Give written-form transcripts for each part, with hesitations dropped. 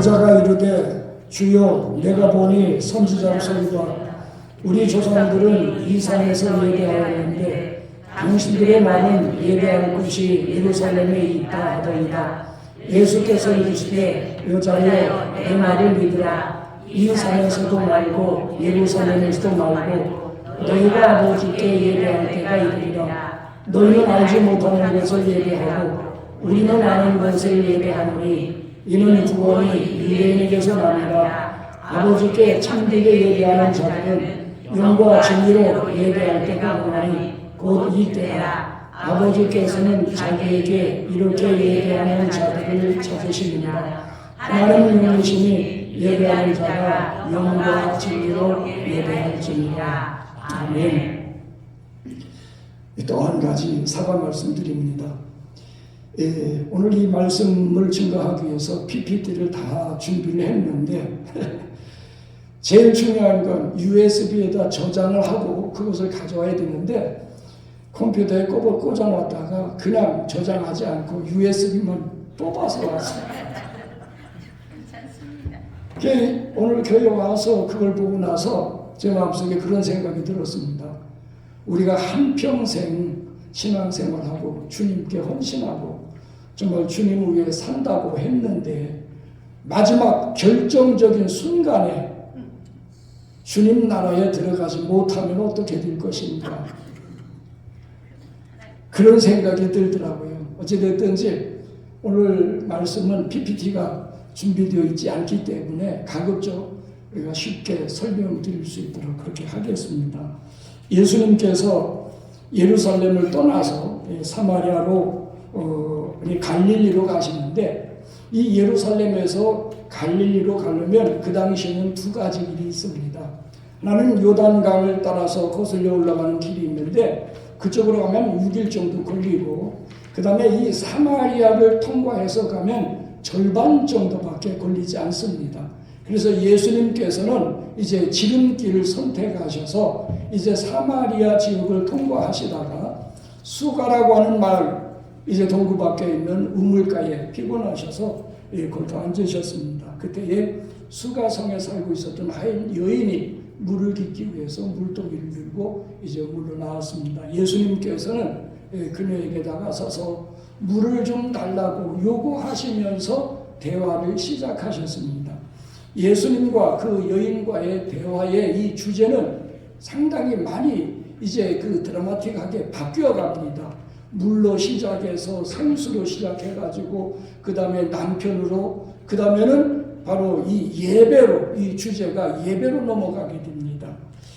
여자가 이르되 주여 내가 보니 선지자 소리가 우리 조상들은 이 산에서 예배하였는데 당신들의 말은 예배할 곳이 예루살렘에 있다 하더이다. 예수께서 이르시되 여자여 내 말을 믿으라. 이 산에서도 말고 예루살렘에서도 말고 너희가 아버지께 예배할 때가 이르리라. 너희는 알지 못하는 것을 예배하고 우리는 아는 것을 예배하노니 이는 구원이 유대인에게서 나니라. 아버지께 참되게 예배하는 자들은 영과 진리로 예배할 때가 오나니 곧 이때라. 아버지께서는 자기에게 이렇게 예배하는 자들을 찾으시느니라. 하나님 영이시니 예배하는 자가 영과 진리로 예배할지니라. 아멘. 또 한 가지 사과 말씀드립니다. 오늘 이 말씀을 증거하기 위해서 PPT를 다 준비를 했는데 제일 중요한 건 USB에다 저장을 하고 그것을 가져와야 되는데 컴퓨터에 꽂아놨다가 그냥 저장하지 않고 USB만 뽑아서 왔어요. 오늘 교회 와서 그걸 보고 나서 제 마음속에 그런 생각이 들었습니다. 우리가 한평생 신앙생활하고 주님께 헌신하고 정말 주님을 위해 산다고 했는데 마지막 결정적인 순간에 주님 나라에 들어가지 못하면 어떻게 될 것인가, 그런 생각이 들더라고요. 어찌됐든지 오늘 말씀은 PPT가 준비되어 있지 않기 때문에 가급적 우리가 쉽게 설명드릴 수 있도록 그렇게 하겠습니다. 예수님께서 예루살렘을 떠나서 사마리아로 갈릴리로 가시는데 이 예루살렘에서 갈릴리로 가려면 그 당시에는 두 가지 길이 있습니다. 하나는 요단강을 따라서 거슬려 올라가는 길이 있는데 그쪽으로 가면 6일 정도 걸리고, 그 다음에 이 사마리아를 통과해서 가면 절반 정도밖에 걸리지 않습니다. 그래서 예수님께서는 이제 지름길을 선택하셔서 이제 사마리아 지역을 통과하시다가 수가라고 하는 마을, 이제 동구 밖에 있는 우물가에 피곤하셔서 거기서 앉으셨습니다. 그때에 수가성에 살고 있었던 한 여인이 물을 깃기 위해서 물동이를 들고 이제 물로 나왔습니다. 예수님께서는 그녀에게 다가서서 물을 좀 달라고 요구하시면서 대화를 시작하셨습니다. 예수님과 그 여인과의 대화의 이 주제는 상당히 많이 이제 드라마틱하게 바뀌어 갑니다. 물로 시작해서 생수로 시작해가지고 그 다음에 남편으로, 그 다음에는 바로 이 예배로, 이 주제가 예배로 넘어가게 됩니다.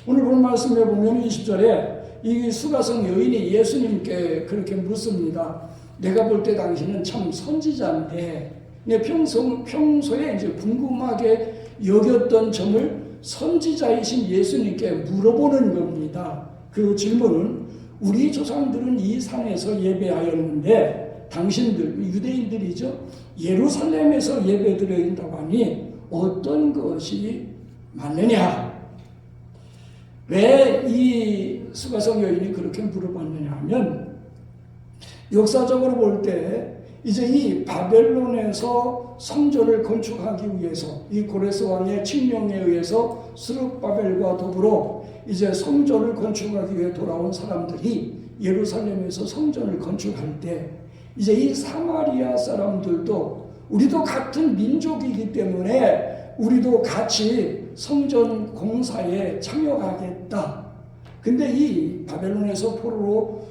오늘 본 말씀에 보면 20절에 이 수가성 여인이 예수님께 그렇게 묻습니다. 내가 볼 때 당신은 참 선지자인데 평소에 이제 궁금하게 여겼던 점을 선지자이신 예수님께 물어보는 겁니다. 그 질문은 우리 조상들은 이 산에서 예배하였는데 당신들, 유대인들이죠, 예루살렘에서 예배드린다고 하니 어떤 것이 맞느냐? 왜 이 수가성 여인이 그렇게 물어봤느냐 하면, 역사적으로 볼 때 이제 이 바벨론에서 성전을 건축하기 위해서 이 고레스 왕의 칙령에 의해서 스룹바벨과 더불어 이제 성전을 건축하기 위해 돌아온 사람들이 예루살렘에서 성전을 건축할 때 이제 이 사마리아 사람들도 우리도 같은 민족이기 때문에 우리도 같이 성전 공사에 참여하겠다. 근데 이 바벨론에서 포로로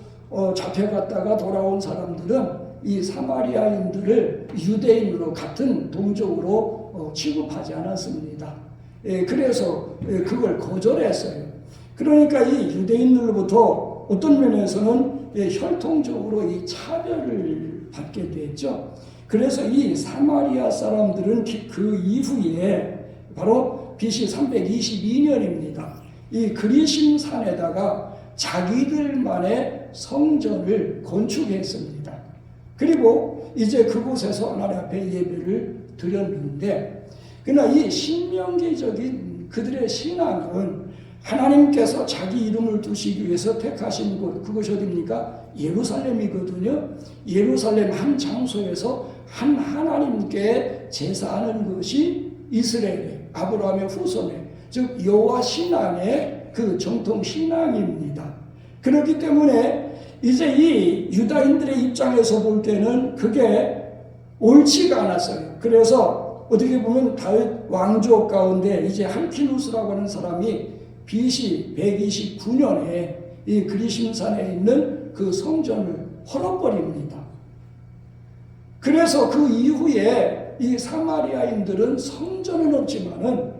잡혀갔다가 돌아온 사람들은 이 사마리아인들을 유대인으로 같은 동족으로 취급하지 않았습니다. 그래서 그걸 거절했어요. 그러니까 이 유대인들로부터 어떤 면에서는 혈통적으로 이 차별을 받게 됐죠. 그래서 이 사마리아 사람들은 그 이후에 바로 BC 322년입니다. 이 그리심 산에다가 자기들만의 성전을 건축했습니다. 그리고 이제 그곳에서 하나님 앞에 예배를 드렸는데, 그러나 이 신명기적인 그들의 신앙은 하나님께서 자기 이름을 두시기 위해서 택하신 곳, 그것이 어디입니까? 예루살렘이거든요. 예루살렘 한 장소에서 한 하나님께 제사하는 것이 이스라엘의 아브라함의 후손의, 즉 여호와 신앙의 그 정통 신앙입니다. 그렇기 때문에 이제 이 유다인들의 입장에서 볼 때는 그게 옳지가 않았어요. 그래서 어떻게 보면 다윗 왕족 가운데 이제 할키누스라고 하는 사람이 BC 129년에 이 그리심산에 있는 그 성전을 헐어버립니다. 그래서 그 이후에 이 사마리아인들은 성전은 없지만은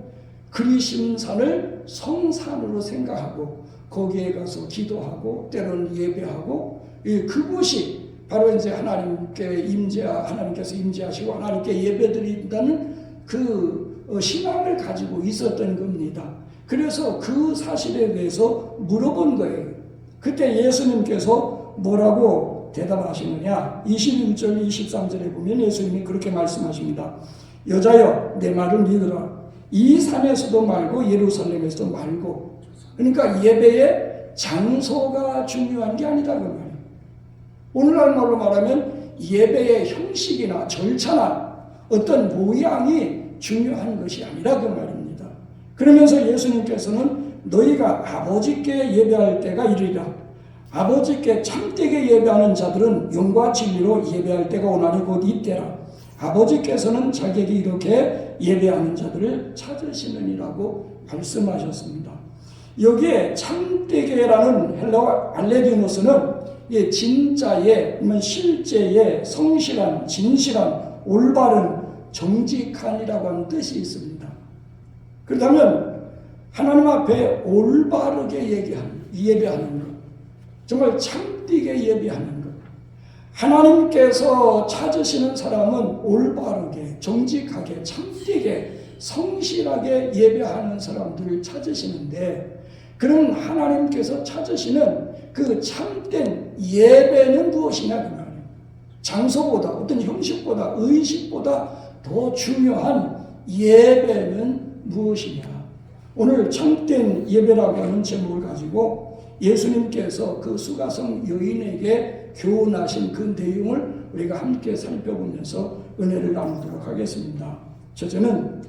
그리심산을 성산으로 생각하고 거기에 가서 기도하고 때로는 예배하고, 그곳이 바로 이제 하나님께서 임재하시고 하나님께 예배드린다는 그 신앙을 가지고 있었던 겁니다. 그래서 그 사실에 대해서 물어본 거예요. 그때 예수님께서 뭐라고 대답하시느냐? 21절 23절에 보면 예수님이 그렇게 말씀하십니다. 여자여 내 말을 믿으라. 이 산에서도 말고 예루살렘에서도 말고. 그러니까 예배의 장소가 중요한 게 아니다 그 말이에요. 오늘날 말로 말하면 예배의 형식이나 절차나 어떤 모양이 중요한 것이 아니라 그 말입니다. 그러면서 예수님께서는 너희가 아버지께 예배할 때가 이르리라. 아버지께 참되게 예배하는 자들은 영과 진리로 예배할 때가 오나니 곧 이때라. 아버지께서는 자기에게 이렇게 예배하는 자들을 찾으시느니라고 말씀하셨습니다. 여기에 참되게라는 헬라어 알레디노스는 진짜의, 실제의, 성실한, 진실한, 올바른, 정직한이라고 하는 뜻이 있습니다. 그렇다면 하나님 앞에 올바르게 예배하는 것, 정말 참되게 예배하는 것. 하나님께서 찾으시는 사람은 올바르게, 정직하게, 참되게, 성실하게 예배하는 사람들을 찾으시는데, 그럼 하나님께서 찾으시는 그 참된 예배는 무엇이냐 그 말이에요. 장소보다, 어떤 형식보다, 의식보다 더 중요한 예배는 무엇이냐. 오늘 참된 예배라고 하는 제목을 가지고 예수님께서 그 수가성 여인에게 교훈하신 그 내용을 우리가 함께 살펴보면서 은혜를 나누도록 하겠습니다. 첫째는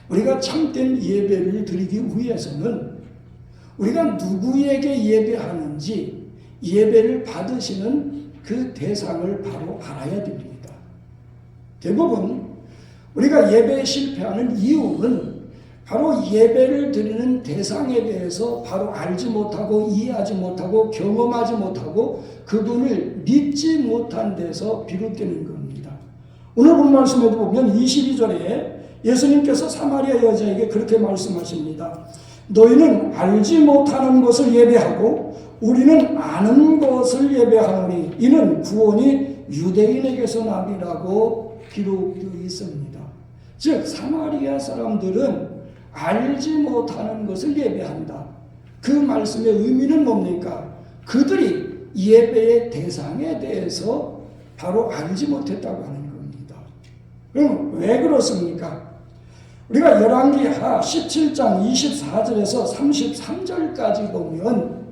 우리가 참된 예배를 드리기 위해서는 우리가 누구에게 예배하는지 예배를 받으시는 그 대상을 바로 알아야 됩니다. 대부분 우리가 예배에 실패하는 이유는 바로 예배를 드리는 대상에 대해서 바로 알지 못하고 이해하지 못하고 경험하지 못하고 그분을 믿지 못한 데서 비롯되는 겁니다. 오늘 본 말씀에도 보면 22절에 예수님께서 사마리아 여자에게 그렇게 말씀하십니다. 너희는 알지 못하는 것을 예배하고 우리는 아는 것을 예배하노니 이는 구원이 유대인에게서 남이라고 기록되어 있습니다. 즉 사마리아 사람들은 알지 못하는 것을 예배한다. 그 말씀의 의미는 뭡니까? 그들이 예배의 대상에 대해서 바로 알지 못했다고 하는 겁니다. 그럼 왜 그렇습니까? 우리가 열왕기하 17장 24절에서 33절까지 보면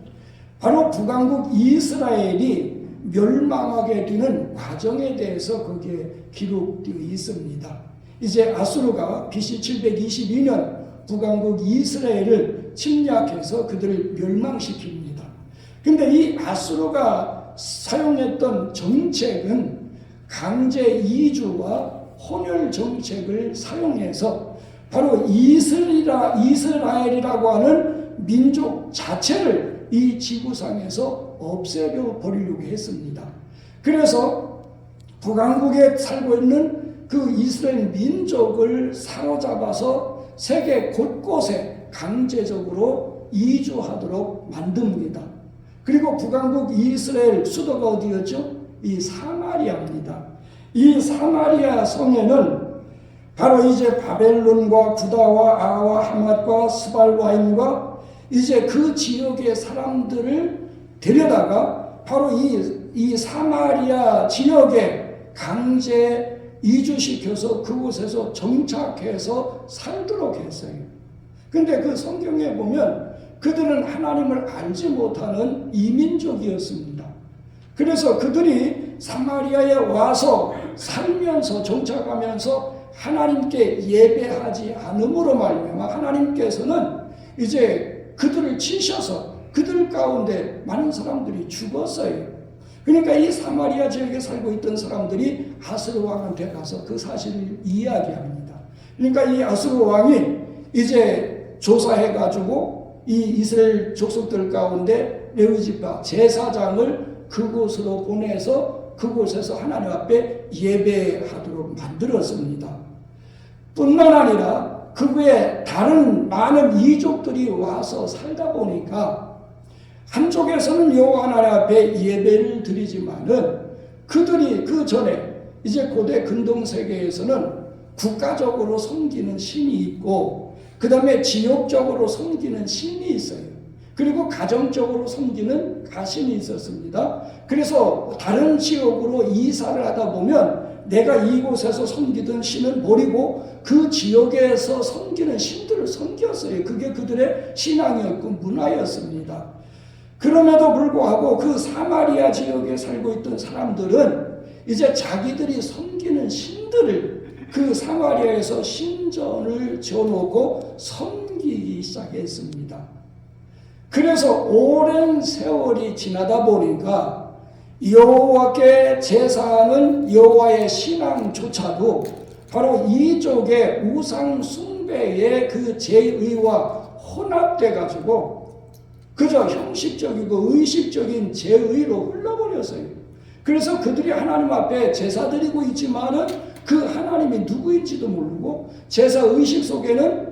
바로 북왕국 이스라엘이 멸망하게 되는 과정에 대해서 거기에 기록되어 있습니다. 이제 아수르가 BC 722년 북왕국 이스라엘을 침략해서 그들을 멸망시킵니다. 근데 이 아수르가 사용했던 정책은 강제 이주와 혼혈 정책을 사용해서 바로 이스라엘이라고 하는 민족 자체를 이 지구상에서 없애려 버리려고 했습니다. 그래서 북왕국에 살고 있는 그 이스라엘 민족을 사로잡아서 세계 곳곳에 강제적으로 이주하도록 만듭니다. 그리고 북왕국 이스라엘 수도가 어디였죠? 이 사마리아입니다. 이 사마리아 성에는 바로 이제 바벨론과 구다와 아와 하맛과 스발와임과 이제 그 지역의 사람들을 데려다가 바로 이 사마리아 지역에 강제 이주시켜서 그곳에서 정착해서 살도록 했어요. 근데 그 성경에 보면 그들은 하나님을 알지 못하는 이민족이었습니다. 그래서 그들이 사마리아에 와서 살면서 정착하면서 하나님께 예배하지 않음으로 말미암아 하나님께서는 이제 그들을 치셔서 그들 가운데 많은 사람들이 죽었어요. 그러니까 이 사마리아 지역에 살고 있던 사람들이 아수르 왕한테 가서 그 사실을 이야기합니다. 그러니까 이 아수르 왕이 이제 조사해가지고 이 이스라엘 족속들 가운데 레위지파 제사장을 그곳으로 보내서 그곳에서 하나님 앞에 예배하도록 만들었습니다. 뿐만 아니라 그 외에 다른 많은 이족들이 와서 살다 보니까 한쪽에서는 여호와 하나님 앞에 예배를 드리지만은 그들이 그 전에 이제 고대 근동 세계에서는 국가적으로 섬기는 신이 있고 그 다음에 지역적으로 섬기는 신이 있어요. 그리고 가정적으로 섬기는 가신이 있었습니다. 그래서 다른 지역으로 이사를 하다 보면 내가 이곳에서 섬기던 신을 버리고 그 지역에서 섬기는 신들을 섬겼어요. 그게 그들의 신앙이었고 문화였습니다. 그럼에도 불구하고 그 사마리아 지역에 살고 있던 사람들은 이제 자기들이 섬기는 신들을 그 사마리아에서 신전을 지어놓고 섬기기 시작했습니다. 그래서 오랜 세월이 지나다 보니까 여호와께 제사하는 여호와의 신앙조차도 바로 이쪽의 우상 숭배의 그 제의와 혼합돼 가지고 그저 형식적이고 의식적인 제의로 흘러버렸어요. 그래서 그들이 하나님 앞에 제사 드리고 있지만은 그 하나님이 누구인지도 모르고 제사 의식 속에는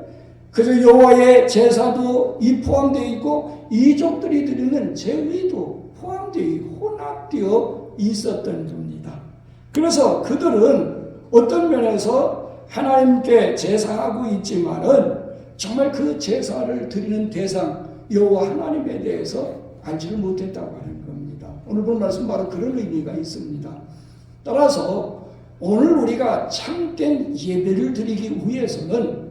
그저 여호와의 제사도 포함되어 있고 이족들이 드리는 제의도 포함되어 혼합되어 있었던 겁니다. 그래서 그들은 어떤 면에서 하나님께 제사하고 있지만은 정말 그 제사를 드리는 대상 여호와 하나님에 대해서 알지를 못했다고 하는 겁니다. 오늘 본 말씀 바로 그런 의미가 있습니다. 따라서 오늘 우리가 참된 예배를 드리기 위해서는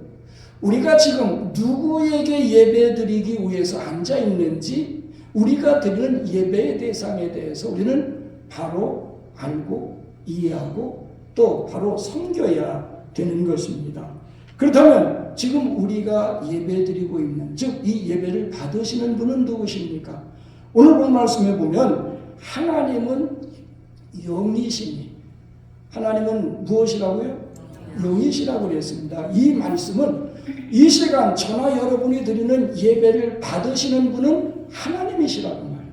우리가 지금 누구에게 예배 드리기 위해서 앉아 있는지 우리가 드리는 예배의 대상에 대해서 우리는 바로 알고 이해하고 또 바로 섬겨야 되는 것입니다. 그렇다면 지금 우리가 예배 드리고 있는 즉 이 예배를 받으시는 분은 누구십니까? 오늘 본 말씀에 보면 하나님은 영이시니 하나님은 무엇이라고요? 영이시라고 그랬습니다. 이 말씀은 이 시간 저나 여러분이 드리는 예배를 받으시는 분은 하나님이시라고 말해요.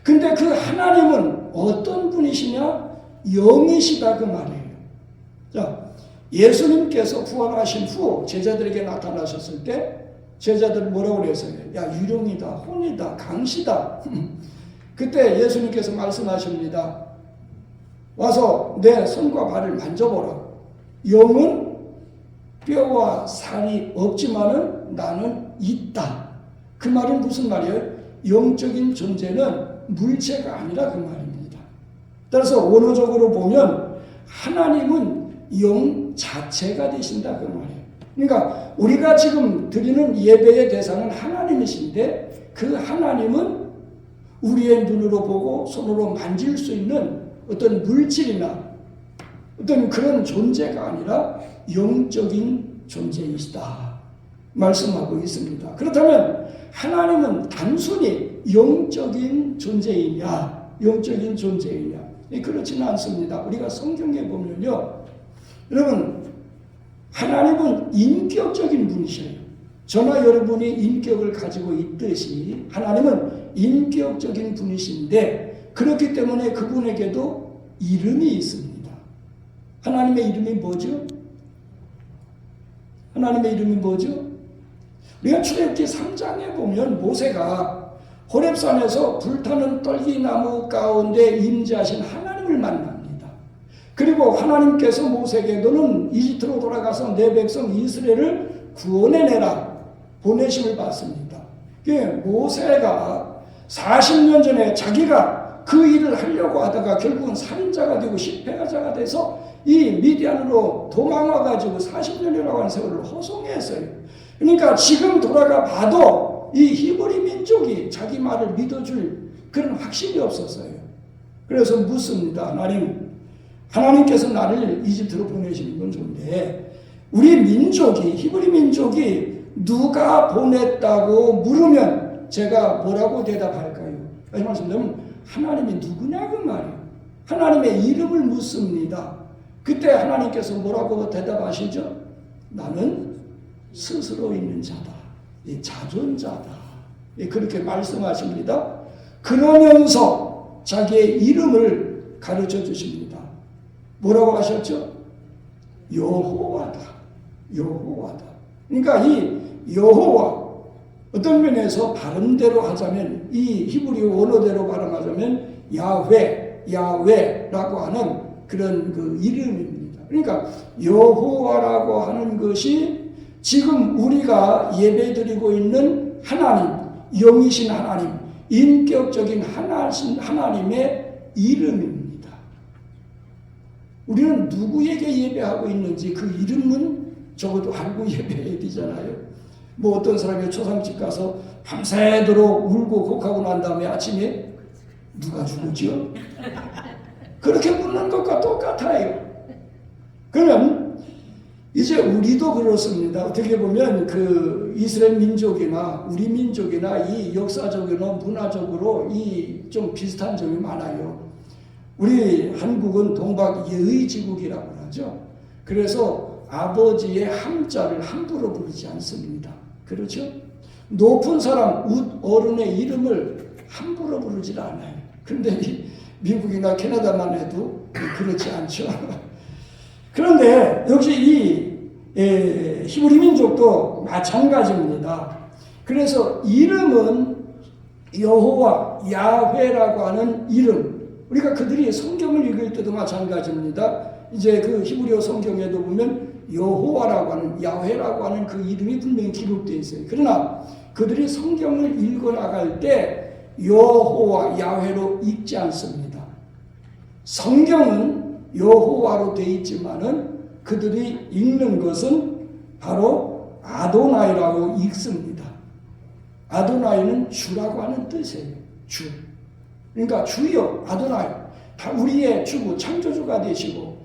근데 그 하나님은 어떤 분이시냐? 영이시다 그 말이에요. 자, 예수님께서 부활하신 후 제자들에게 나타나셨을 때 제자들은 뭐라고 그랬어요? 야, 유령이다, 혼이다, 강시다. 그때 예수님께서 말씀하십니다. 와서 내 손과 발을 만져보라. 영은 뼈와 살이 없지만은 나는 있다. 그 말은 무슨 말이에요? 영적인 존재는 물체가 아니라 그 말입니다. 따라서 원어적으로 보면 하나님은 영 자체가 되신다 그 말이에요. 그러니까 우리가 지금 드리는 예배의 대상은 하나님이신데 그 하나님은 우리의 눈으로 보고 손으로 만질 수 있는 어떤 물질이나 어떤 그런 존재가 아니라 영적인 존재이시다 말씀하고 있습니다. 그렇다면 하나님은 단순히 영적인 존재이냐 영적인 존재이냐 그렇지는 않습니다. 우리가 성경에 보면요 여러분 하나님은 인격적인 분이셔요. 저나 여러분이 인격을 가지고 있듯이 하나님은 인격적인 분이신데 그렇기 때문에 그분에게도 이름이 있습니다. 하나님의 이름이 뭐죠? 하나님의 이름이 뭐죠? 우리가 출애굽기 3장에 보면 모세가 호렙산에서 불타는 떨기나무 가운데 임재하신 하나님을 만납니다. 그리고 하나님께서 모세에게 너는 이집트로 돌아가서 내 백성 이스라엘을 구원해내라 보내심을 받습니다. 모세가 40년 전에 자기가 그 일을 하려고 하다가 결국은 살인자가 되고 실패자가 돼서 이 미디안으로 도망와가지고 40년이라고 하는 세월을 허송했어요. 그러니까 지금 돌아가 봐도 이 히브리 민족이 자기 말을 믿어줄 그런 확신이 없었어요. 그래서 묻습니다. 하나님께서 나를 이집트로 보내시는 건 좋은데 우리 민족이, 히브리 민족이 누가 보냈다고 물으면 제가 뭐라고 대답할까요? 다시 말씀드리면 하나님이 누구냐 그 말이에요. 하나님의 이름을 묻습니다. 그때 하나님께서 뭐라고 대답하시죠? 나는 스스로 있는 자다. 자존자다. 그렇게 말씀하십니다. 그러면서 자기의 이름을 가르쳐 주십니다. 뭐라고 하셨죠? 여호와다. 여호와다. 그러니까 이 여호와, 어떤 면에서 발음대로 하자면, 이 히브리어 원어대로 발음하자면 야훼라고 하는 그런 그 이름입니다. 그러니까 여호와라고 하는 것이 지금 우리가 예배드리고 있는 하나님, 영이신 하나님, 인격적인 하나님의 이름입니다. 우리는 누구에게 예배하고 있는지 그 이름은 적어도 알고 예배해야 되잖아요. 뭐 어떤 사람이 초상집 가서 밤새도록 울고 곡하고 난 다음에 아침에 누가 죽었죠? 그렇게 묻는 것과 똑같아요. 그러면 이제 우리도 그렇습니다. 어떻게 보면 그 이스라엘 민족이나 우리 민족이나 이 역사적으로 문화적으로 이 좀 비슷한 점이 많아요. 우리 한국은 동박 예의지국이라고 하죠. 그래서 아버지의 함자를 함부로 부르지 않습니다. 그렇죠? 높은 사람, 어른의 이름을 함부로 부르질 않아요. 그런데 미국이나 캐나다만 해도 그렇지 않죠. 그런데 역시 이 히브리 민족도 마찬가지입니다. 그래서 이름은 여호와, 야훼라고 하는 이름, 우리가 그들이 성경을 읽을 때도 마찬가지입니다. 이제 그 히브리어 성경에도 보면 여호와라고 하는, 야훼라고 하는 그 이름이 분명히 기록되어 있어요. 그러나 그들이 성경을 읽어 나갈 때 여호와, 야훼로 읽지 않습니다. 성경은 여호와로 되어 있지만은 그들이 읽는 것은 바로 아도나이라고 읽습니다. 아도나이는 주라고 하는 뜻이에요. 주. 그러니까 주여, 아도나이. 다 우리의 주고 창조주가 되시고,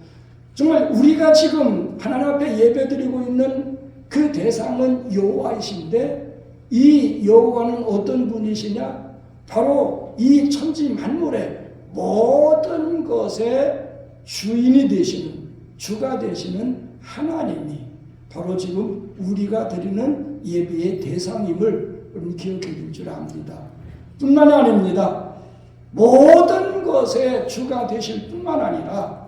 정말 우리가 지금 하나님 앞에 예배드리고 있는 그 대상은 여호와이신데, 이 여호와는 어떤 분이시냐? 바로 이 천지 만물의 모든 것의 주인이 되시는, 주가 되시는 하나님이 바로 지금 우리가 드리는 예배의 대상임을 기억해 줄 줄 압니다. 뿐만이 아닙니다. 모든 것의 주가 되실 뿐만 아니라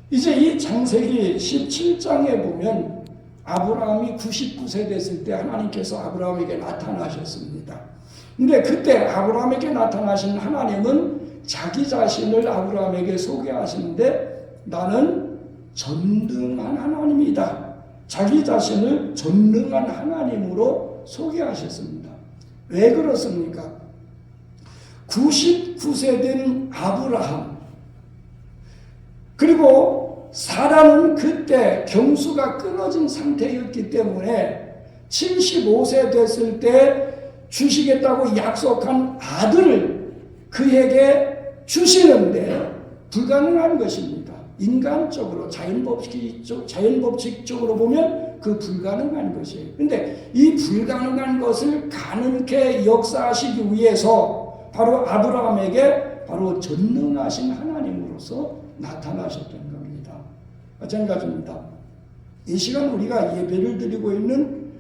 이제 이 창세기 17장에 보면 아브라함이 99세 됐을 때 하나님께서 아브라함에게 나타나셨습니다. 근데 그때 아브라함에게 나타나신 하나님은 자기 자신을 아브라함에게 소개하시는데 나는 전능한 하나님이다. 자기 자신을 전능한 하나님으로 소개하셨습니다. 왜 그렇습니까? 99세 된 아브라함, 그리고 사라는 그때 경수가 끊어진 상태였기 때문에 75세 됐을 때 주시겠다고 약속한 아들을 그에게 주시는데 불가능한 것입니다. 인간적으로, 자연법칙적으로 보면 그 불가능한 것이에요. 근데 이 불가능한 것을 가능케 역사하시기 위해서 바로 아브라함에게 바로 전능하신 하나님으로서 나타나셨던 겁니다. 마찬가지입니다. 이 시간 우리가 예배를 드리고 있는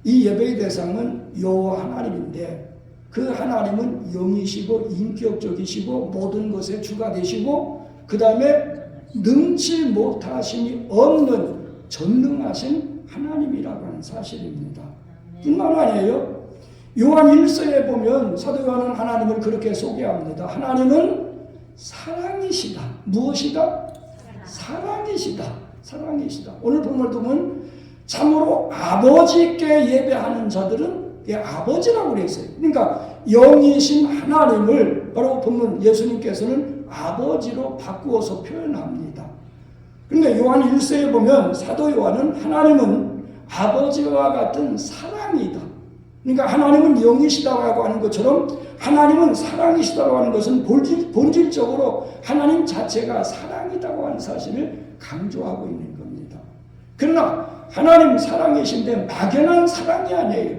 이 예배의 대상은 여호와 하나님인데 그 하나님은 영이시고 인격적이시고 모든 것의 주가 되시고 그 다음에 능치 못하심이 없는 전능하신 하나님이라고 하는 사실입니다. 뿐만 아니에요. 요한 1서에 보면 사도 요한은 하나님을 그렇게 소개합니다. 하나님은 사랑이시다. 무엇이다? 사랑이시다. 사랑이시다. 오늘 본문을 보면 참으로 아버지께 예배하는 자들은 아버지라고 그랬어요. 그러니까 영이신 하나님을 바로 본문 예수님께서는 아버지로 바꾸어서 표현합니다. 그런데 요한 1서에 보면 사도 요한은 하나님은 아버지와 같은 사랑이다. 그러니까 하나님은 영이시다고 하는 것처럼 하나님은 사랑이시다고 하는 것은 본질적으로 하나님 자체가 사랑이라고 하는 사실을 강조하고 있는 겁니다. 그러나 하나님 사랑이신데 막연한 사랑이 아니에요.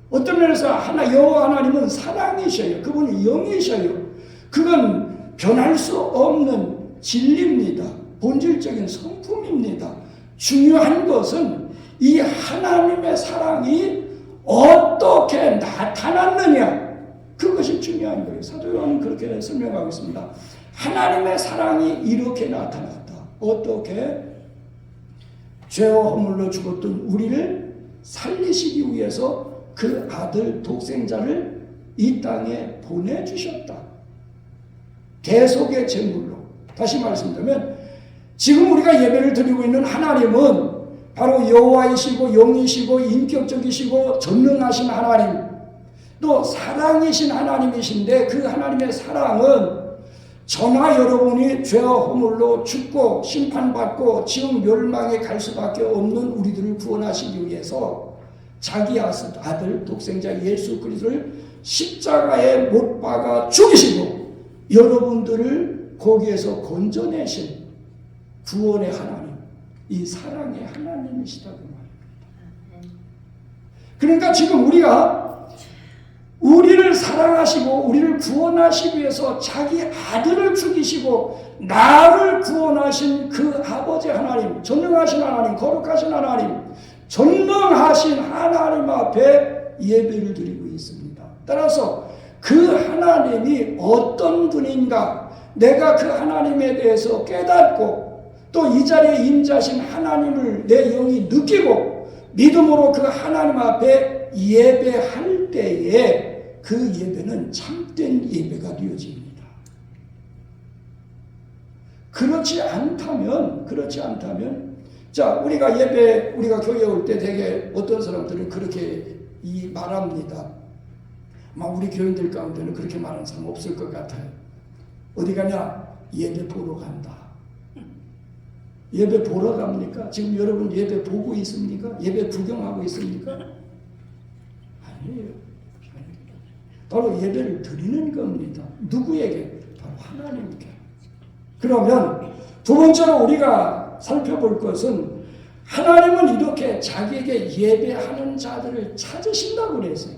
어떤 면에서 여호와 하나님은 사랑이셔요. 그분이 영이셔요. 그건 변할 수 없는 진리입니다. 본질적인 성품입니다. 중요한 것은 이 하나님의 사랑이 어떻게 나타났느냐, 그것이 중요한 거예요. 사도 요한은 그렇게 설명하고 있습니다. 하나님의 사랑이 이렇게 나타났다. 어떻게? 죄와 허물로 죽었던 우리를 살리시기 위해서 그 아들 독생자를 이 땅에 보내주셨다. 대속의 제물로. 다시 말씀드리면 지금 우리가 예배를 드리고 있는 하나님은 바로 여호와이시고 영이시고 인격적이시고 전능하신 하나님, 또 사랑이신 하나님이신데 그 하나님의 사랑은 저나 여러분이 죄와 허물로 죽고 심판받고 지옥 멸망에 갈 수밖에 없는 우리들을 구원하시기 위해서 자기 아들 독생자 예수 그리스도를 십자가에 못 박아 죽이시고 여러분들을 거기에서 건져내신 구원의 하나님, 이 사랑의 하나님이시다고 말합니다. 그러니까 지금 우리를 사랑하시고 우리를 구원하시기 위해서 자기 아들을 죽이시고 나를 구원하신 그 아버지 하나님, 전능하신 하나님, 거룩하신 하나님, 전능하신 하나님 앞에 예배를 드리고 있습니다. 따라서 그 하나님이 어떤 분인가, 내가 그 하나님에 대해서 깨닫고 또 이 자리에 임자신 하나님을 내 영이 느끼고 믿음으로 그 하나님 앞에 예배할 때에 그 예배는 참된 예배가 되어집니다. 그렇지 않다면 자, 우리가 교회에 올 때 되게 어떤 사람들은 그렇게 말합니다. 우리 교인들 가운데는 그렇게 말하는 사람 없을 것 같아요. 어디 가냐? 예배 보러 간다. 예배 보러 갑니까? 지금 여러분 예배 보고 있습니까? 예배 구경하고 있습니까? 아니에요. 바로 예배를 드리는 겁니다. 누구에게? 바로 하나님께. 그러면 두 번째로 우리가 살펴볼 것은 하나님은 이렇게 자기에게 예배하는 자들을 찾으신다고 그랬어요.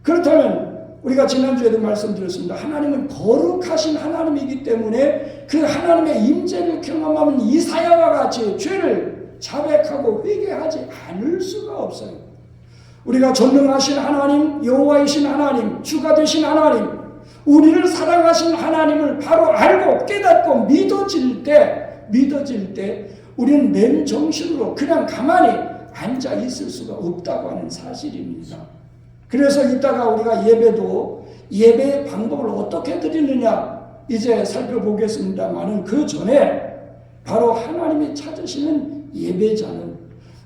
그렇다면 우리가 지난주에도 말씀드렸습니다. 하나님은 거룩하신 하나님이기 때문에 그 하나님의 임재를 경험하면 이사야와 같이 죄를 자백하고 회개하지 않을 수가 없어요. 우리가 전능하신 하나님, 여호와이신 하나님, 주가 되신 하나님, 우리를 사랑하신 하나님을 바로 알고 깨닫고 믿어질 때 우리는 맨정신으로 그냥 가만히 앉아 있을 수가 없다고 하는 사실입니다. 그래서 이따가 우리가 예배의 방법을 어떻게 드리느냐 이제 살펴보겠습니다만은 그 전에 바로 하나님이 찾으시는 예배자는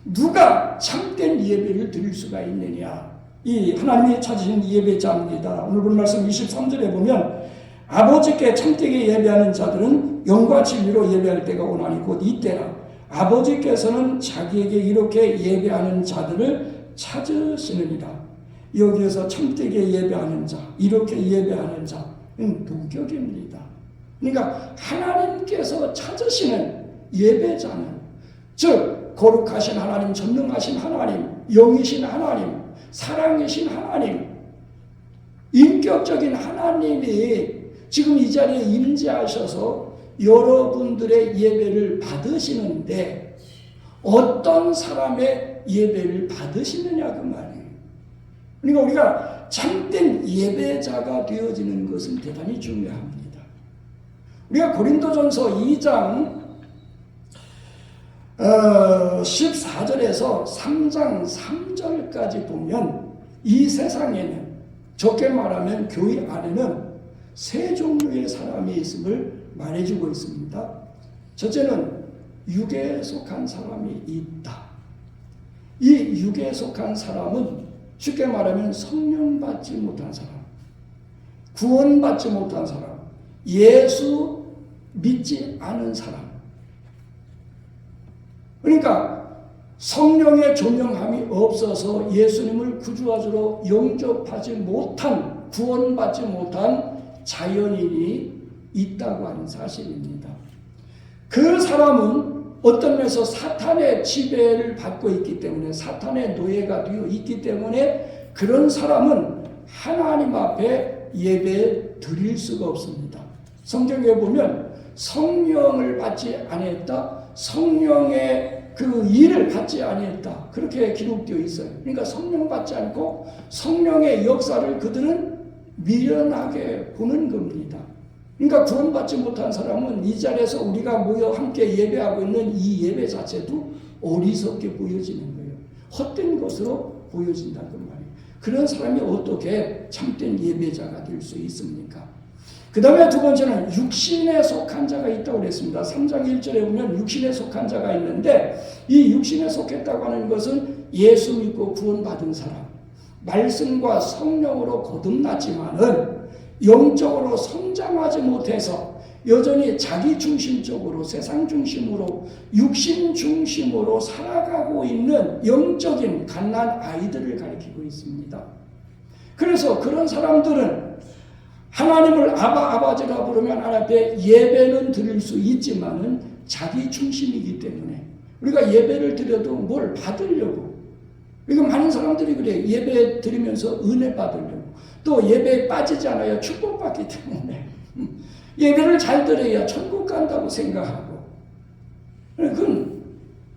누가 참된 예배를 드릴 수가 있느냐, 이 하나님이 찾으신 예배자입니다. 오늘 본 말씀 23절에 보면 아버지께 참되게 예배하는 자들은 영과 진리로 예배할 때가 오나니 곧 이때라. 아버지께서는 자기에게 이렇게 예배하는 자들을 찾으시느니라. 여기에서 참되게 예배하는 자, 이렇게 예배하는 자는 동격입니다. 그러니까 하나님께서 찾으시는 예배자는, 즉 거룩하신 하나님, 전능하신 하나님, 영이신 하나님, 사랑이신 하나님, 인격적인 하나님이 지금 이 자리에 임재하셔서 여러분들의 예배를 받으시는데 어떤 사람의 예배를 받으시느냐 그 말이에요. 그러니까 우리가 참된 예배자가 되어지는 것은 대단히 중요합니다. 우리가 고린도전서 2장 14절에서 3장 3절까지 보면 이 세상에는, 적게 말하면 교회 안에는 세 종류의 사람이 있음을 말해주고 있습니다. 첫째는 육에 속한 사람이 있다. 이 육에 속한 사람은 쉽게 말하면 성령 받지 못한 사람, 구원받지 못한 사람, 예수 믿지 않은 사람. 그러니까 성령의 조명함이 없어서 예수님을 구주와주로 영접하지 못한, 구원받지 못한 자연인이 있다고 하는 사실입니다. 그 사람은 어떤 면에서 사탄의 지배를 받고 있기 때문에, 사탄의 노예가 되어 있기 때문에 그런 사람은 하나님 앞에 예배 드릴 수가 없습니다. 성경에 보면 성령을 받지 아니했다, 성령의 그 일을 받지 아니했다, 그렇게 기록되어 있어요. 그러니까 성령 받지 않고 성령의 역사를 그들은 미련하게 보는 겁니다. 그러니까 구원받지 못한 사람은 이 자리에서 우리가 모여 함께 예배하고 있는 이 예배 자체도 어리석게 보여지는 거예요. 헛된 것으로 보여진다는 말이에요. 그런 사람이 어떻게 참된 예배자가 될 수 있습니까? 그 다음에 두 번째는 육신에 속한 자가 있다고 그랬습니다. 3장 1절에 보면 육신에 속한 자가 있는데, 이 육신에 속했다고 하는 것은 예수 믿고 구원받은 사람, 말씀과 성령으로 거듭났지만은 영적으로 성장하지 못해서 여전히 자기 중심적으로, 세상 중심으로, 육신 중심으로 살아가고 있는 영적인 갓난 아이들을 가리키고 있습니다. 그래서 그런 사람들은 하나님을 아버지라 부르면 하나님 앞에 예배는 드릴 수 있지만은 자기 중심이기 때문에 우리가 예배를 드려도 뭘 받으려고, 그러니까 많은 사람들이 그래. 예배 드리면서 은혜 받으려고, 또 예배에 빠지지 않아야 축복받기 때문에 예배를 잘 드려야 천국 간다고 생각하고, 그건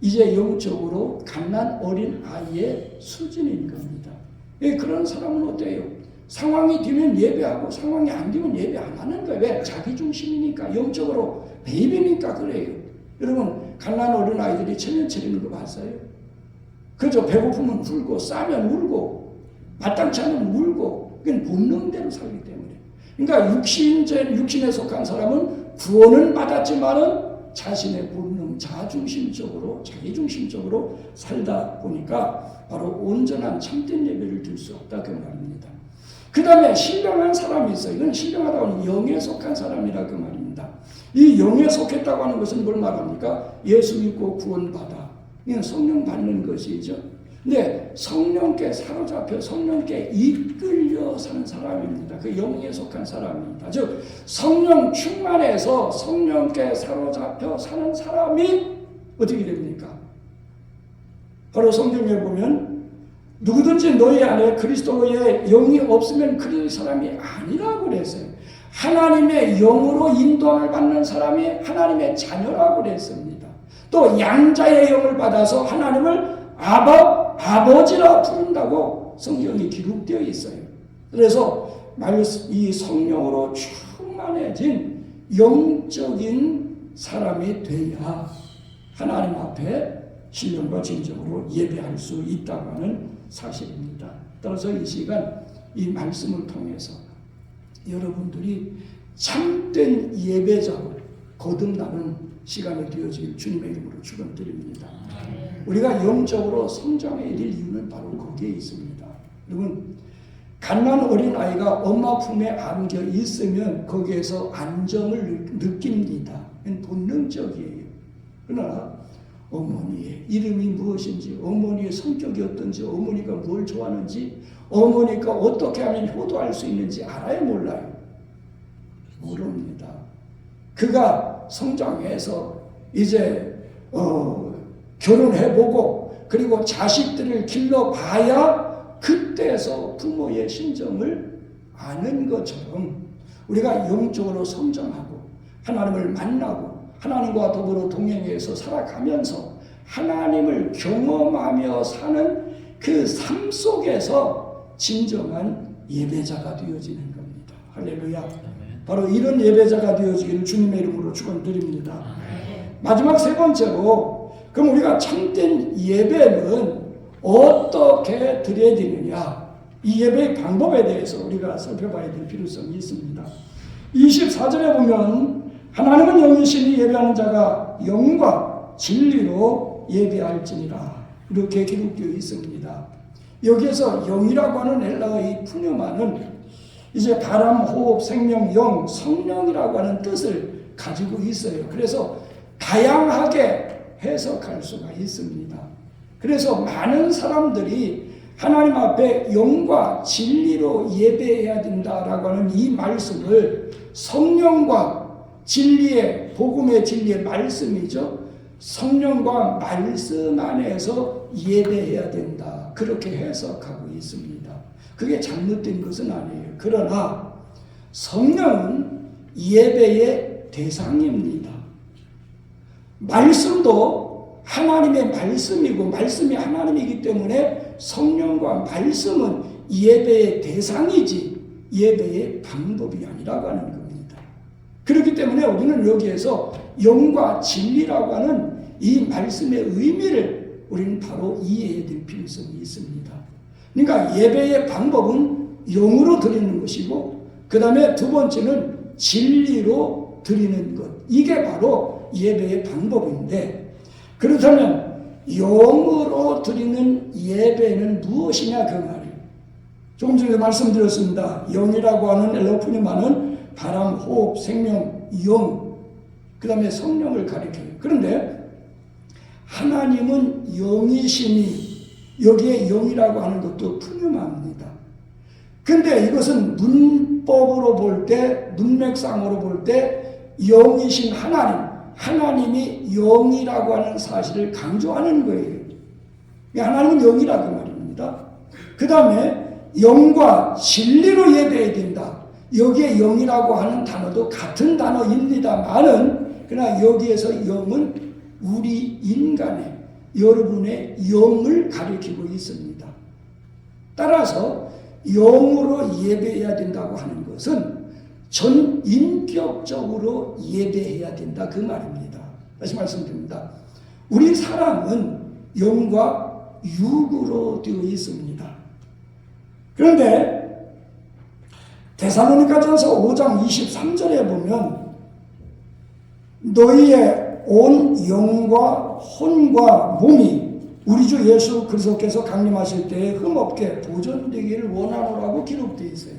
이제 영적으로 갓난 어린 아이의 수준인 겁니다. 그런 사람은 어때요? 상황이 되면 예배하고 상황이 안 되면 예배 안 하는 거예요. 왜? 자기 중심이니까, 영적으로 베이비니까 그래요. 여러분, 갓난 어린 아이들이 체면 차리는 거 봤어요? 그죠? 배고프면 울고, 싸면 울고, 마땅치 않으면 울고, 그건 본능대로 살기 때문에. 그러니까 육신에 속한 사람은 구원은 받았지만은 자신의 본능, 자중심적으로, 자기중심적으로 살다 보니까 바로 온전한 참된 예배를 드릴 수 없다, 그 말입니다. 그 다음에 신령한 사람이 있어요. 이건 신령하다고 하는 영에 속한 사람이라 그 말입니다. 이 영에 속했다고 하는 것은 뭘 말합니까? 예수 믿고 구원받아. 이건 성령 받는 것이죠. 근데 성령께 사로잡혀 성령께 이끌려 사는 사람입니다. 그 영에 속한 사람입니다. 즉 성령 충만해서 성령께 사로잡혀 사는 사람이 어떻게 됩니까? 바로 성경에 보면 누구든지 너희 안에 그리스도의 영이 없으면 그 사람이 아니라고 그랬어요. 하나님의 영으로 인도함을 받는 사람이 하나님의 자녀라고 그랬습니다. 또 양자의 영을 받아서 하나님을 아버지라 부른다고 성경이 기록되어 있어요. 그래서 이 성령으로 충만해진 영적인 사람이 돼야 하나님 앞에 신령과 진정으로 예배할 수 있다고 하는 사실입니다. 따라서 이 시간 이 말씀을 통해서 여러분들이 참된 예배자로 거듭나는 시간이 되어질 주님의 이름으로 축원드립니다. 우리가 영적으로 성장해야 될 이유는 바로 거기에 있습니다. 여러분, 갓난 어린아이가 엄마 품에 안겨 있으면 거기에서 안정을 느낍니다. 그건 본능적이에요. 그러나 어머니의 이름이 무엇인지, 어머니의 성격이 어떤지, 어머니가 뭘 좋아하는지, 어머니가 어떻게 하면 효도할 수 있는지 알아요, 몰라요? 모릅니다. 그가 성장해서 이제 결혼해보고 그리고 자식들을 길러봐야 그때서 부모의 심정을 아는 것처럼 우리가 영적으로 성장하고 하나님을 만나고 하나님과 더불어 동행해서 살아가면서 하나님을 경험하며 사는 그 삶 속에서 진정한 예배자가 되어지는 겁니다. 할렐루야. 바로 이런 예배자가 되어지기를 주님의 이름으로 축원드립니다. 마지막 세 번째로, 그럼 우리가 참된 예배는 어떻게 드려야 되느냐, 이 예배의 방법에 대해서 우리가 살펴봐야 될 필요성이 있습니다. 24절에 보면 하나님은 영이시니 예배하는 자가 영과 진리로 예배할지니라, 이렇게 기록되어 있습니다. 여기에서 영이라고 하는 헬라어의 푸뉴마는 이제 바람, 호흡, 생명, 영, 성령이라고 하는 뜻을 가지고 있어요. 그래서 다양하게 해석할 수가 있습니다. 그래서 많은 사람들이 하나님 앞에 영과 진리로 예배해야 된다라고 하는 이 말씀을 성령과 진리의, 복음의 진리의 말씀이죠. 성령과 말씀 안에서 예배해야 된다. 그렇게 해석하고 있습니다. 그게 잘못된 것은 아니에요. 그러나 성령은 예배의 대상입니다. 말씀도 하나님의 말씀이고 말씀이 하나님이기 때문에 성령과 말씀은 예배의 대상이지 예배의 방법이 아니라고 하는 겁니다. 그렇기 때문에 우리는 여기에서 영과 진리라고 하는 이 말씀의 의미를 우리는 바로 이해해야 될 필요성이 있습니다. 그러니까 예배의 방법은 영으로 드리는 것이고 그 다음에 두 번째는 진리로 드리는 것. 이게 바로 예배의 방법인데 그렇다면 영으로 드리는 예배는 무엇이냐 그 말이에요. 조금 전에 말씀드렸습니다. 영이라고 하는 엘로푸니마는 바람, 호흡, 생명, 영, 그 다음에 성령을 가리켜요. 그런데 하나님은 영이시니 여기에 영이라고 하는 것도 푸뉴마입니다. 근데 이것은 문법으로 볼 때, 문맥상으로 볼 때 영이신 하나님이 영이라고 하는 사실을 강조하는 거예요. 하나님은 영이라고 말입니다. 그 다음에 영과 진리로 예배해야 된다. 여기에 영이라고 하는 단어도 같은 단어입니다만은 그러나 여기에서 영은 우리 인간의 여러분의 영을 가리키고 있습니다. 따라서 영으로 예배해야 된다고 하는 것은 전인격적으로 예배해야 된다 그 말입니다. 다시 말씀드립니다. 우리 사람은 영과 육으로 되어 있습니다. 그런데 데살로니가전서 5장 23절에 보면 너희의 온 영과 혼과 몸이 우리 주 예수 그리스도께서 강림하실 때에 흠없게 보존되기를 원하노라고 기록되어 있어요.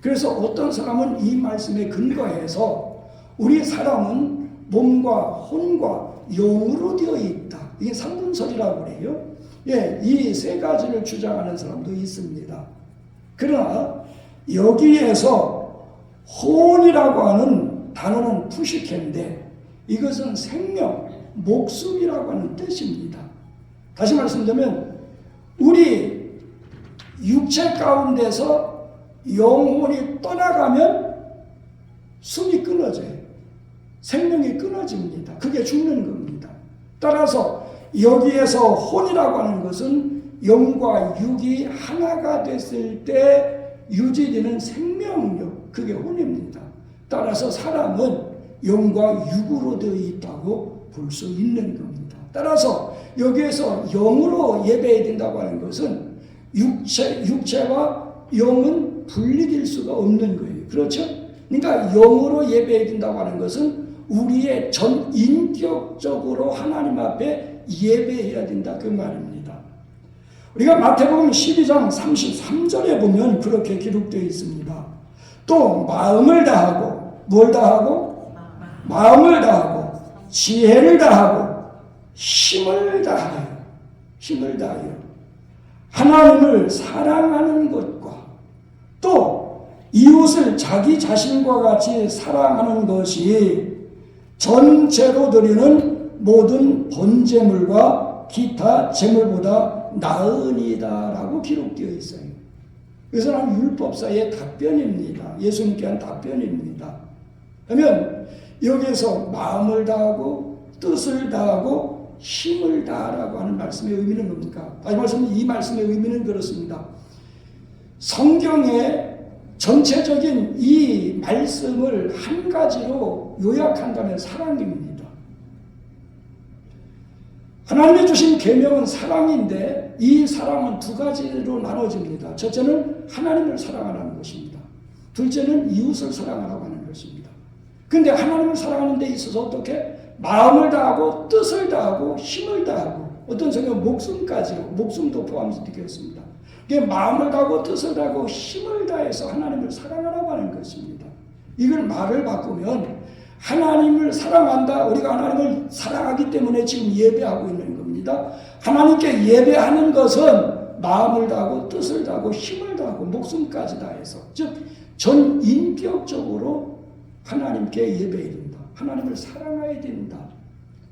그래서 어떤 사람은 이 말씀에 근거해서 우리 사람은 몸과 혼과 영으로 되어 있다. 이게 삼분설이라고 그래요. 예, 이 세 가지를 주장하는 사람도 있습니다. 그러나 여기에서 혼이라고 하는 단어는 푸시케인데 이것은 생명, 목숨이라고 하는 뜻입니다. 다시 말씀드리면 우리 육체 가운데서 영혼이 떠나가면 숨이 끊어져요. 생명이 끊어집니다. 그게 죽는 겁니다. 따라서 여기에서 혼이라고 하는 것은 영과 육이 하나가 됐을 때 유지되는 생명력, 그게 혼입니다. 따라서 사람은 영과 육으로 되어 있다고 볼 수 있는 겁니다. 따라서 여기에서 영으로 예배해야 된다고 하는 것은 육체와 영은 분리될 수가 없는 거예요. 그렇죠? 그러니까 영으로 예배해야 된다고 하는 것은 우리의 전 인격적으로 하나님 앞에 예배해야 된다 그 말입니다. 우리가 마태복음 12장 33절에 보면 그렇게 기록되어 있습니다. 또 마음을 다하고 뭘 다하고? 마음을 다하고 지혜를 다하고 힘을 다하여 하나님을 사랑하는 것과 또 이웃을 자기 자신과 같이 사랑하는 것이 전제로 드리는 모든 번제물과 기타 제물보다 나으니다라고 기록되어 있어요. 이것은 율법사의 답변입니다. 예수님께 한 답변입니다. 그러면 여기에서 마음을 다하고 뜻을 다하고 힘을 다하라고 하는 말씀의 의미는 뭡니까? 다시 말씀은 이 말씀의 의미는 그렇습니다. 성경의 전체적인 이 말씀을 한 가지로 요약한다면 사랑입니다. 하나님이 주신 계명은 사랑인데 이 사랑은 두 가지로 나눠집니다. 첫째는 하나님을 사랑하라는 것입니다. 둘째는 이웃을 사랑하라고 하는 것입니다. 그런데 하나님을 사랑하는 데 있어서 어떻게? 마음을 다하고 뜻을 다하고 힘을 다하고 어떤 성경은 목숨까지로, 목숨도 포함해서 되겠습니다. 이게 마음을 다하고 뜻을 다하고 힘을 다해서 하나님을 사랑하라고 하는 것입니다. 이걸 말을 바꾸면 하나님을 사랑한다. 우리가 하나님을 사랑하기 때문에 지금 예배하고 있는 겁니다. 하나님께 예배하는 것은 마음을 다하고 뜻을 다하고 힘을 다하고 목숨까지 다해서, 즉 전 인격적으로 하나님께 예배해야 된다. 하나님을 사랑해야 된다.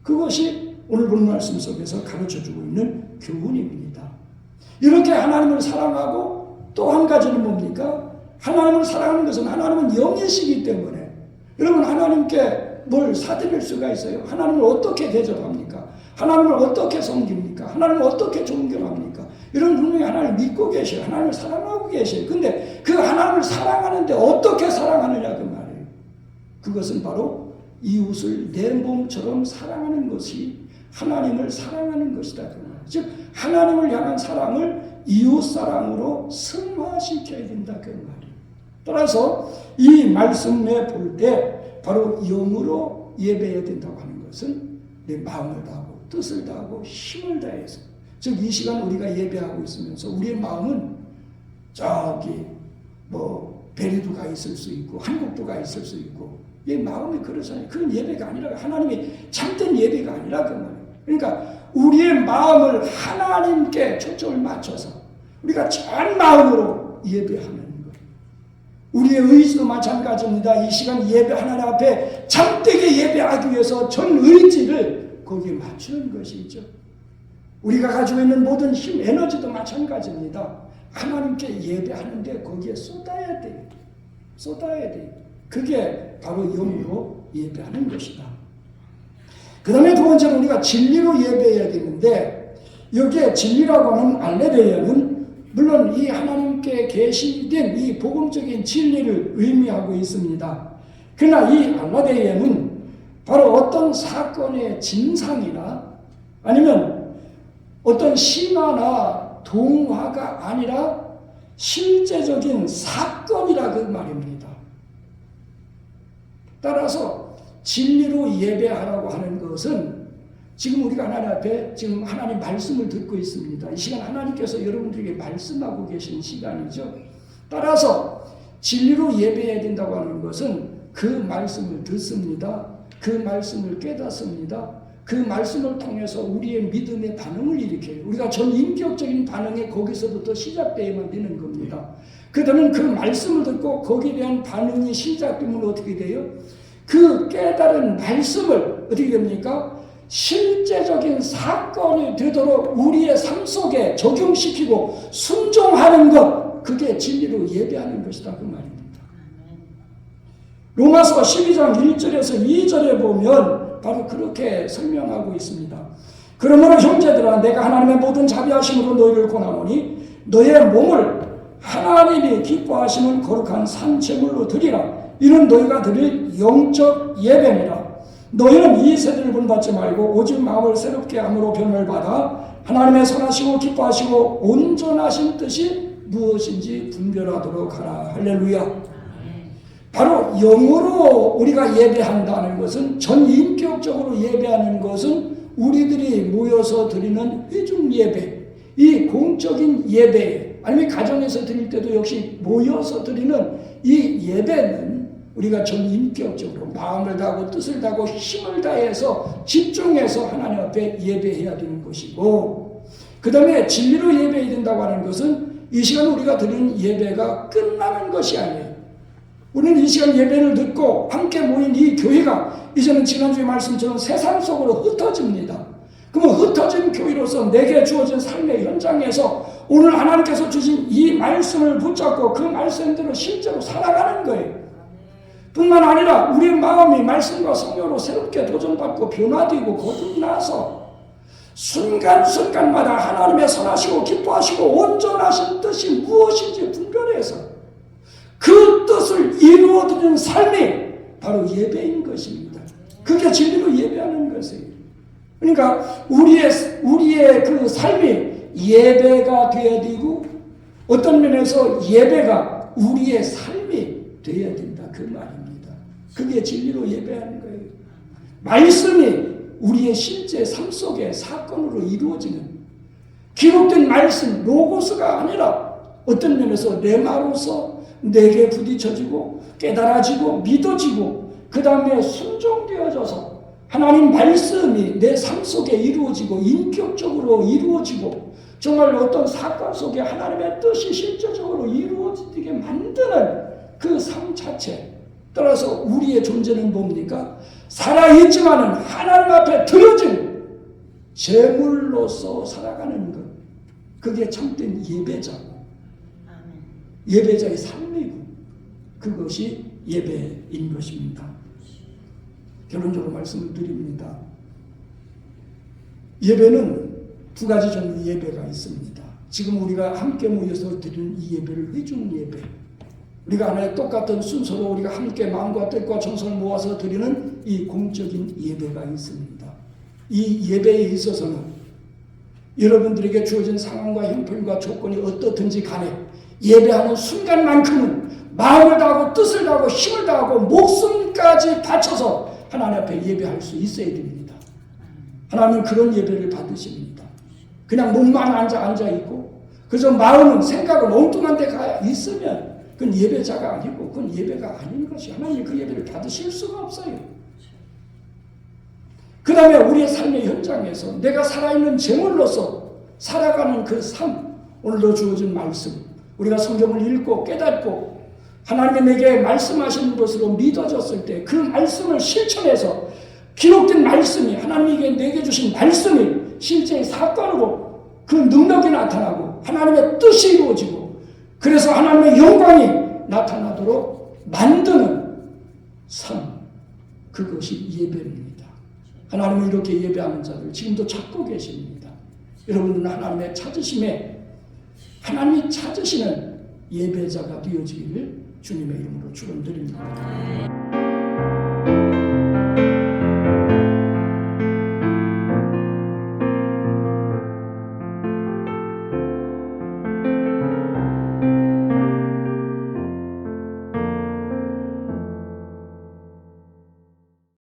그것이 오늘 본 말씀 속에서 가르쳐주고 있는 교훈입니다. 이렇게 하나님을 사랑하고 또 한 가지는 뭡니까? 하나님을 사랑하는 것은 하나님은 영이시기 때문에 여러분 하나님께 뭘 사드릴 수가 있어요? 하나님을 어떻게 대접합니까? 하나님을 어떻게 섬깁니까? 하나님을 어떻게 존경합니까? 이런 분명히 하나님을 믿고 계셔요. 하나님을 사랑하고 계셔요. 근데 그 하나님을 사랑하는데 어떻게 사랑하느냐 그 말이에요. 그것은 바로 이웃을 내 몸처럼 사랑하는 것이 하나님을 사랑하는 것이다. 그 말이에요. 즉 하나님을 향한 사랑을 이웃 사랑으로 승화시켜야 된다. 그 말이에요. 따라서 이 말씀에 볼 때 바로 영으로 예배해야 된다고 하는 것은 내 마음을 다하고 뜻을 다하고 힘을 다해서, 즉 이 시간 우리가 예배하고 있으면서 우리의 마음은 저기 베리도 가 있을 수 있고 한국도 가 있을 수 있고 이 마음이 그러잖아요. 그런 예배가 아니라 하나님이 참된 예배가 아니라 그 말이에요. 그러니까 우리의 마음을 하나님께 초점을 맞춰서 우리가 전 마음으로 예배하는 것. 우리의 의지도 마찬가지입니다. 이 시간 예배 하나님 앞에 참되게 예배하기 위해서 전 의지를 거기에 맞추는 것이죠. 우리가 가지고 있는 모든 힘, 에너지도 마찬가지입니다. 하나님께 예배하는데 거기에 쏟아야 돼요. 쏟아야 돼요. 그게 바로 영으로 예배하는 것이다. 그 다음에 두 번째는 우리가 진리로 예배해야 되는데, 여기에 진리라고 하는 알레데야는 물론 이 하나님께 계시된 이 복음적인 진리를 의미하고 있습니다. 그러나 이 알레데야는 바로 어떤 사건의 진상이나 아니면 어떤 신화나 동화가 아니라 실제적인 사건이라 그 말입니다. 따라서 진리로 예배하라고 하는 것은 지금 우리가 하나님 앞에 지금 하나님 말씀을 듣고 있습니다. 이 시간 하나님께서 여러분들에게 말씀하고 계신 시간이죠. 따라서 진리로 예배해야 된다고 하는 것은 그 말씀을 듣습니다. 그 말씀을 깨닫습니다. 그 말씀을 통해서 우리의 믿음의 반응을 일으켜요. 우리가 전 인격적인 반응이 거기서부터 시작되어야만 되는 겁니다. 그러면 그 말씀을 듣고 거기에 대한 반응이 시작되면 어떻게 돼요? 그 깨달은 말씀을 어떻게 됩니까? 실제적인 사건이 되도록 우리의 삶 속에 적용시키고 순종하는 것, 그게 진리로 예배하는 것이다 그 말입니다. 로마서 12장 1절에서 2절에 보면 바로 그렇게 설명하고 있습니다. 그러므로 형제들아, 내가 하나님의 모든 자비하심으로 너희를 권하노니 너의 몸을 하나님이 기뻐하시는 거룩한 산제물로 드리라. 이는 너희가 드릴 영적 예배니라. 너희는 이 세대를 본받지 말고 오직 마음을 새롭게 함으로 변을 받아 하나님의 선하시고 기뻐하시고 온전하신 뜻이 무엇인지 분별하도록 하라. 할렐루야. 바로 영으로 우리가 예배한다는 것은, 전 인격적으로 예배하는 것은 우리들이 모여서 드리는 회중 예배, 이 공적인 예배, 아니면 가정에서 드릴 때도 역시 모여서 드리는 이 예배는 우리가 전 인격적으로 마음을 다하고 뜻을 다하고 힘을 다해서 집중해서 하나님 앞에 예배해야 되는 것이고, 그 다음에 진리로 예배해야 된다고 하는 것은 이 시간 우리가 드리는 예배가 끝나는 것이 아니에요. 우리는 이 시간 예배를 듣고 함께 모인 이 교회가 이제는 지난주에 말씀처럼 세상 속으로 흩어집니다. 그러면 흩어진 교회로서 내게 주어진 삶의 현장에서 오늘 하나님께서 주신 이 말씀을 붙잡고 그 말씀대로 실제로 살아가는 거예요. 뿐만 아니라 우리의 마음이 말씀과 성령으로 새롭게 도전받고 변화되고 거듭나서 순간순간마다 하나님의 선하시고 기뻐하시고 온전하신 뜻이 무엇인지 분별해서 그 뜻을 이루어드리는 삶이 바로 예배인 것입니다. 그게 진리로 예배하는 것이에요. 그러니까 우리의 그 삶이 예배가 되어야 되고, 어떤 면에서 예배가 우리의 삶이 되어야 된다 그 말입니다. 그게 진리로 예배하는 거예요. 말씀이 우리의 실제 삶 속의 사건으로 이루어지는 기록된 말씀, 로고스가 아니라 어떤 면에서 레마로서 내게 부딪혀지고 깨달아지고 믿어지고 그 다음에 순종되어져서 하나님 말씀이 내 삶 속에 이루어지고 인격적으로 이루어지고 정말 어떤 사건 속에 하나님의 뜻이 실제적으로 이루어지게 만드는 그 삶 자체. 따라서 우리의 존재는 뭡니까? 살아있지만은 하나님 앞에 드려진 제물로서 살아가는 것. 그게 참된 예배자고 예배자의 삶이고 그것이 예배인 것입니다. 결론적으로 말씀을 드립니다. 예배는 두 가지 종류의 예배가 있습니다. 지금 우리가 함께 모여서 드리는 이 예배를 회중 예배, 우리가 하나의 똑같은 순서로 우리가 함께 마음과 뜻과 정성을 모아서 드리는 이 공적인 예배가 있습니다. 이 예배에 있어서는 여러분들에게 주어진 상황과 형편과 조건이 어떻든지 간에 예배하는 순간만큼은 마음을 다하고 뜻을 다하고 힘을 다하고 목숨까지 바쳐서 하나님 앞에 예배할 수 있어야 됩니다. 하나님은 그런 예배를 받으십니다. 그냥 몸만 앉아있고 그저 마음은 생각은 엉뚱한 데 가 있으면 그건 예배자가 아니고 그건 예배가 아닌 것이 하나님이 그 예배를 받으실 수가 없어요. 그 다음에 우리의 삶의 현장에서 내가 살아있는 제물로서 살아가는 그 삶, 오늘도 주어진 말씀, 우리가 성경을 읽고 깨닫고 하나님이 내게 말씀하시는 것으로 믿어졌을 때 그 말씀을 실천해서 기록된 말씀이 하나님이 내게 주신 말씀이 실제의 사건으로 그 능력이 나타나고 하나님의 뜻이 이루어지고 그래서 하나님의 영광이 나타나도록 만드는 삶, 그것이 예배입니다. 하나님은 이렇게 예배하는 자들 지금도 찾고 계십니다. 여러분은 하나님의 찾으심에 하나님이 찾으시는 예배자가 되어지기를 주님의 이름으로 축원드립니다.